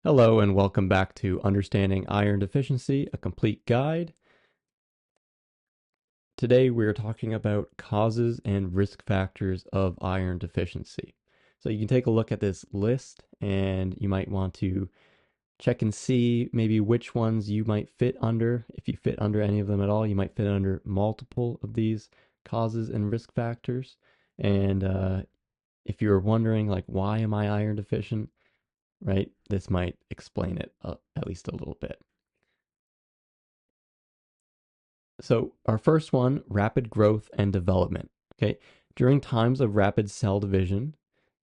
Hello and welcome back to Understanding Iron Deficiency, a complete guide. Today we're talking about causes and risk factors of iron deficiency. So you can take a look at this list and you might want to check and see maybe which ones you might fit under. If you fit under any of them at all, you might fit under multiple of these causes and risk factors. And if you're wondering, like, why am I iron deficient, right? This might explain it at least a little bit. So our first one, rapid growth and development. Okay. During times of rapid cell division,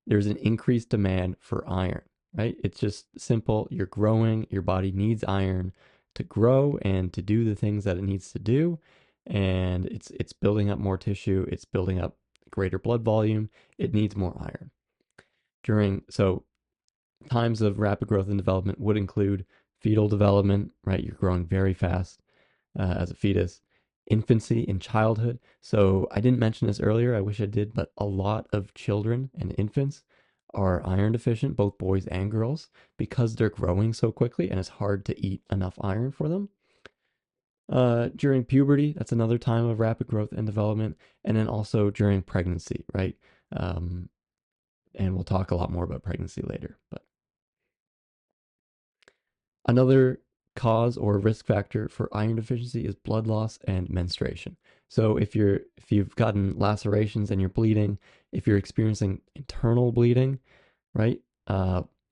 there's an increased demand for iron, right? It's just simple. You're growing, your body needs iron to grow and to do the things that it needs to do. And it's building up more tissue, it's building up greater blood volume. It needs more iron. So times of rapid growth and development would include fetal development, right? You're growing very fast as a fetus, infancy in childhood. So I didn't mention this earlier. I wish I did, but a lot of children and infants are iron deficient, both boys and girls, because they're growing so quickly and it's hard to eat enough iron for them. During puberty, that's another time of rapid growth and development, and then also during pregnancy, right? Um, and we'll talk a lot more about pregnancy later. But another cause or risk factor for iron deficiency is blood loss and menstruation. So if you've gotten lacerations and you're bleeding, if you're experiencing internal bleeding, right?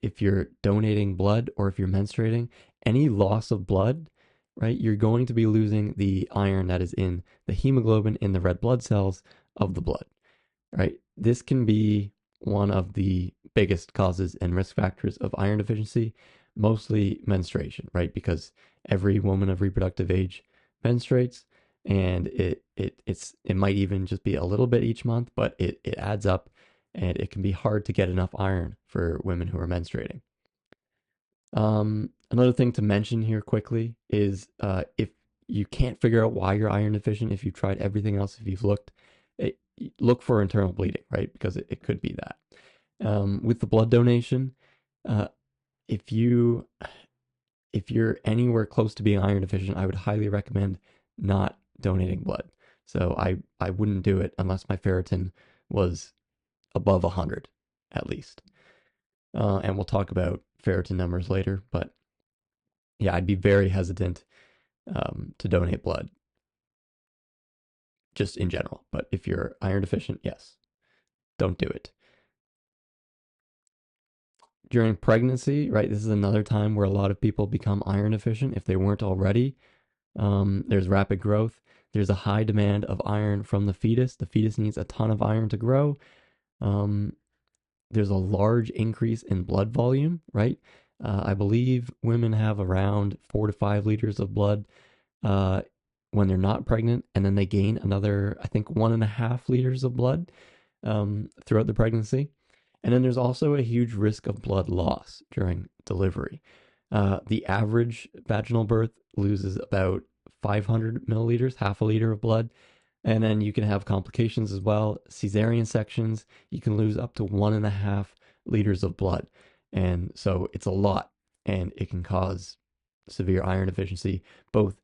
If you're donating blood or if you're menstruating, any loss of blood, right? You're going to be losing the iron that is in the hemoglobin in the red blood cells of the blood, right? This can be one of the biggest causes and risk factors of iron deficiency, mostly menstruation, right? Because every woman of reproductive age menstruates, and it might even just be a little bit each month, but it adds up, and it can be hard to get enough iron for women who are menstruating. Another thing to mention here quickly is if you can't figure out why you're iron deficient, if you've tried everything else, if you've looked, it, look for internal bleeding, right? Because it could be that. With the blood donation, uh, if you if you're anywhere close to being iron deficient, I would highly recommend not donating blood. So I wouldn't do it unless my ferritin was above 100 at least. And we'll talk about ferritin numbers later, but yeah, I'd be very hesitant to donate blood just in general. But if you're iron deficient, yes, don't do it. During pregnancy, right, this is another time where a lot of people become iron deficient if they weren't already. There's rapid growth. There's a high demand of iron from the fetus. The fetus needs a ton of iron to grow. Um, there's a large increase in blood volume, right? I believe women have around 4 to 5 liters of blood uh, when they're not pregnant, and then they gain another, I think, 1.5 liters of blood throughout the pregnancy. And then there's also a huge risk of blood loss during delivery. The average vaginal birth loses about 500 milliliters, half a liter of blood. And then you can have complications as well. Cesarean sections, you can lose up to 1.5 liters of blood. And so it's a lot, and it can cause severe iron deficiency, both,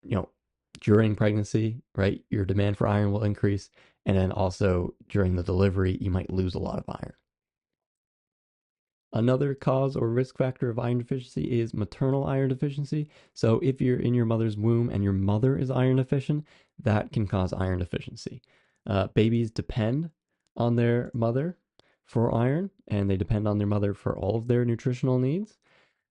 you know, during pregnancy, right? Your demand for iron will increase. And then also during the delivery, you might lose a lot of iron. Another cause or risk factor of iron deficiency is maternal iron deficiency. So if you're in your mother's womb and your mother is iron deficient, that can cause iron deficiency. Babies depend on their mother for iron, and they depend on their mother for all of their nutritional needs.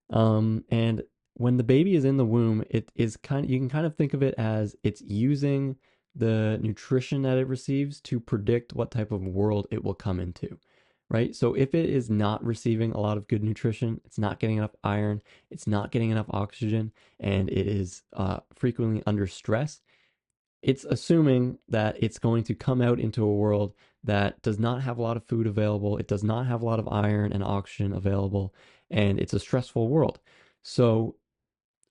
And when the baby is in the womb, it is you can kind of think of it as it's using the nutrition that it receives to predict what type of world it will come into, right? So if it is not receiving a lot of good nutrition, it's not getting enough iron, it's not getting enough oxygen, and it is frequently under stress, it's assuming that it's going to come out into a world that does not have a lot of food available, it does not have a lot of iron and oxygen available, and it's a stressful world. So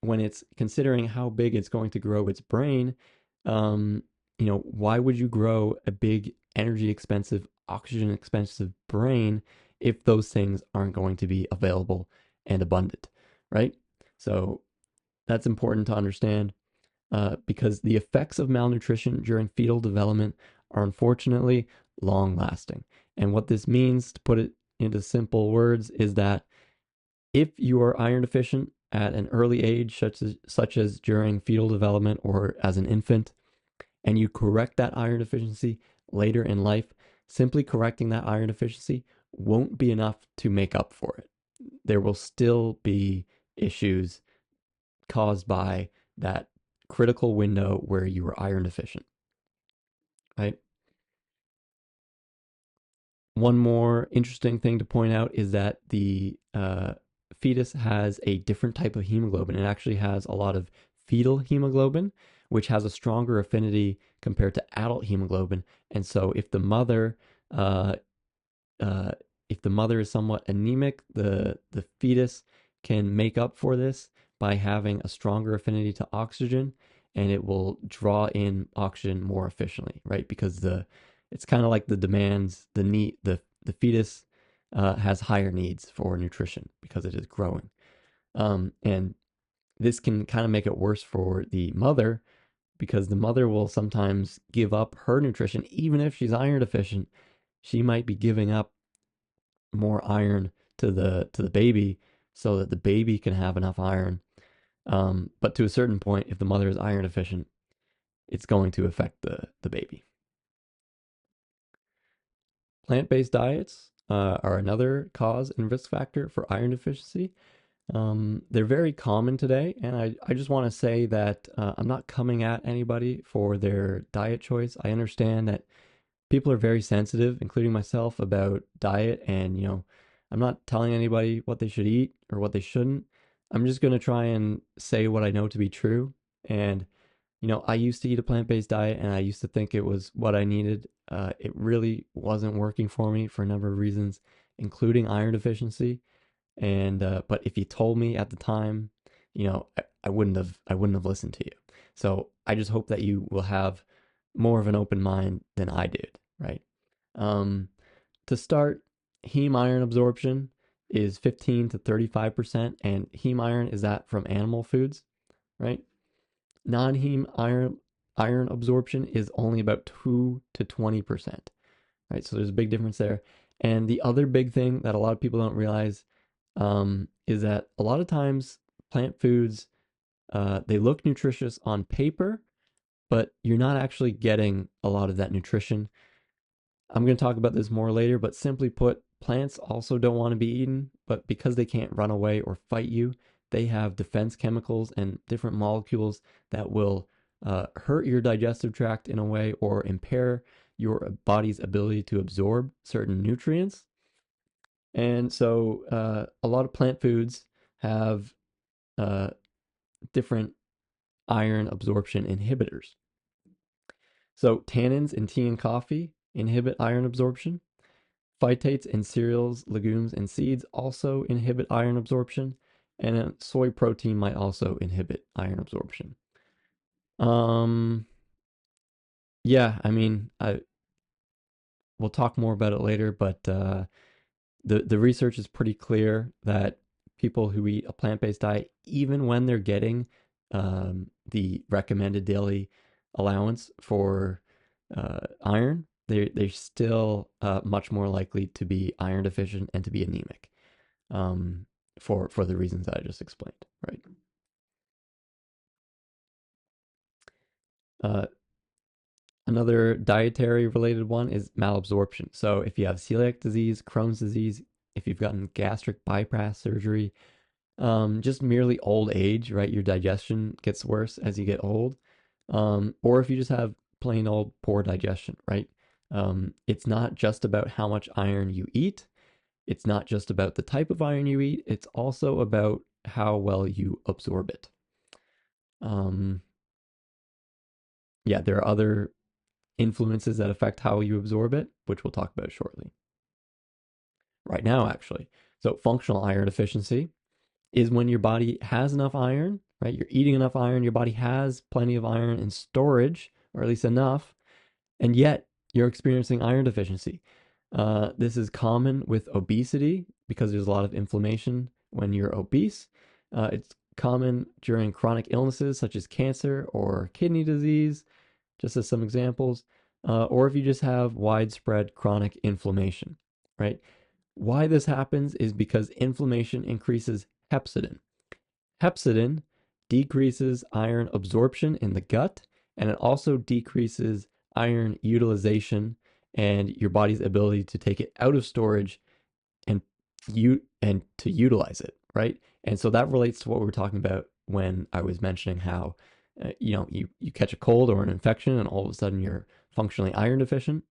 when it's considering how big it's going to grow its brain, um, why would you grow a big energy expensive, oxygen expensive brain if those things aren't going to be available and abundant, right? So that's important to understand because the effects of malnutrition during fetal development are unfortunately long lasting. And what this means, to put it into simple words, is that if you are iron deficient at an early age, such as during fetal development or as an infant, and you correct that iron deficiency later in life, simply correcting that iron deficiency won't be enough to make up for it. There will still be issues caused by that critical window where you were iron deficient, right? One more interesting thing to point out is that the fetus has a different type of hemoglobin. It actually has a lot of fetal hemoglobin, which has a stronger affinity compared to adult hemoglobin. And so, uh, uh, if the mother is somewhat anemic, the fetus can make up for this by having a stronger affinity to oxygen, and it will draw in oxygen more efficiently, right? Because it's kind of like the demands, the fetus has higher needs for nutrition because it is growing, and this can kind of make it worse for the mother because the mother will sometimes give up her nutrition even if she's iron deficient. She might be giving up more iron to the baby so that the baby can have enough iron. But to a certain point, if the mother is iron deficient, it's going to affect the baby. Plant-based diets are another cause and risk factor for iron deficiency. They're very common today, and I just want to say that I'm not coming at anybody for their diet choice. I understand that people are very sensitive, including myself, about diet, and I'm not telling anybody what they should eat or what they shouldn't. I'm just going to try and say what I know to be true. And I used to eat a plant-based diet, and I used to think it was what I needed. It really wasn't working for me for a number of reasons, including iron deficiency. And but if you told me at the time, I wouldn't have listened to you. So I just hope that you will have more of an open mind than I did, right? Um, to start, heme iron absorption is 15 to 35%, and heme iron is that from animal foods, right? Non-heme iron absorption is only about 2 to 20%, right? So there's a big difference there. And the other big thing that a lot of people don't realize is that a lot of times plant foods they look nutritious on paper, but you're not actually getting a lot of that nutrition. I'm going to talk about this more later, but simply put, plants also don't want to be eaten, but because they can't run away or fight you, they have defense chemicals and different molecules that will hurt your digestive tract in a way or impair your body's ability to absorb certain nutrients. And so a lot of plant foods have uh, different iron absorption inhibitors. So tannins in tea and coffee inhibit iron absorption. Phytates in cereals, legumes, and seeds also inhibit iron absorption. And soy protein might also inhibit iron absorption. Um, yeah, I mean, we'll talk more about it later, but the research is pretty clear that people who eat a plant-based diet, even when they're getting the recommended daily allowance for iron, they're still much more likely to be iron deficient and to be anemic, for the reasons that I just explained, right? Uh, Another dietary related one is malabsorption. So if you have celiac disease, Crohn's disease, if you've gotten gastric bypass surgery, just merely old age, right? Your digestion gets worse as you get old. Or if you just have plain old poor digestion, right? It's not just about how much iron you eat. It's not just about the type of iron you eat. It's also about how well you absorb it. Um, yeah, there are other influences that affect how you absorb it, which we'll talk about shortly. Right now, actually. So, functional iron deficiency is when your body has enough iron, right? You're eating enough iron, your body has plenty of iron in storage, or at least enough, and yet you're experiencing iron deficiency. This is common with obesity because there's a lot of inflammation when you're obese. It's common during chronic illnesses such as cancer or kidney disease, just as some examples, or if you just have widespread chronic inflammation, right? Why this happens is because inflammation increases hepcidin. Hepcidin decreases iron absorption in the gut, and it also decreases iron utilization and your body's ability to take it out of storage and to utilize it, right? And so that relates to what we were talking about when I was mentioning how you catch a cold or an infection and all of a sudden you're functionally iron deficient.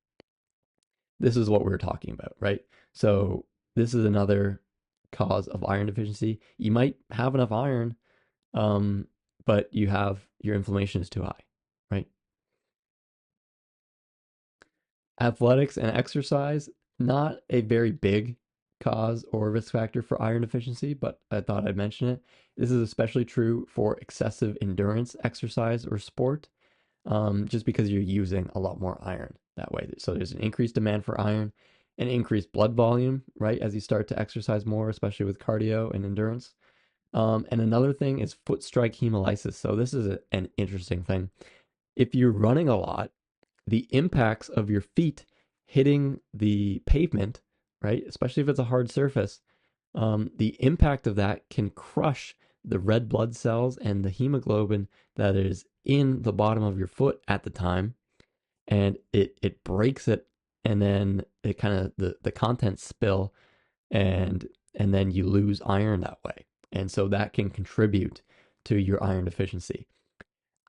This is what we were talking about, right? So this is another cause of iron deficiency. You might have enough iron, um, but your inflammation is too high, right? Athletics and exercise, not a very big cause or risk factor for iron deficiency, but I thought I'd mention it. This is especially true for excessive endurance exercise or sport, just because you're using a lot more iron that way. So there's an increased demand for iron, an increased blood volume, right, as you start to exercise more, especially with cardio and endurance. And another thing is foot strike hemolysis. So this is an interesting thing. If you're running a lot, the impacts of your feet hitting the pavement, right, especially if it's a hard surface, the impact of that can crush the red blood cells and the hemoglobin that is in the bottom of your foot at the time, and it breaks it, and then it kind of the contents spill, and then you lose iron that way, and so that can contribute to your iron deficiency.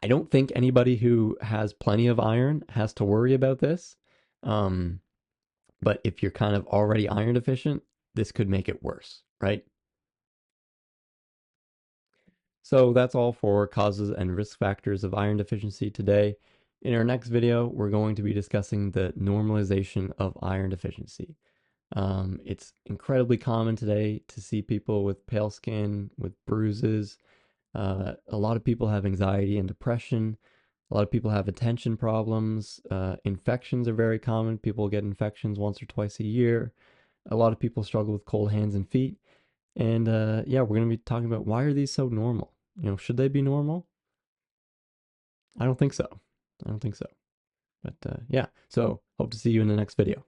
I don't think anybody who has plenty of iron has to worry about this. Um, but if you're kind of already iron deficient, this could make it worse, right? So that's all for causes and risk factors of iron deficiency today. In our next video, we're going to be discussing the normalization of iron deficiency. It's incredibly common today to see people with pale skin, with bruises. A lot of people have anxiety and depression. A lot of people have attention problems. Infections are very common. People get infections once or twice a year. A lot of people struggle with cold hands and feet. And yeah, we're going to be talking about why are these so normal? Should they be normal? I don't think so. I don't think so. But yeah, so hope to see you in the next video.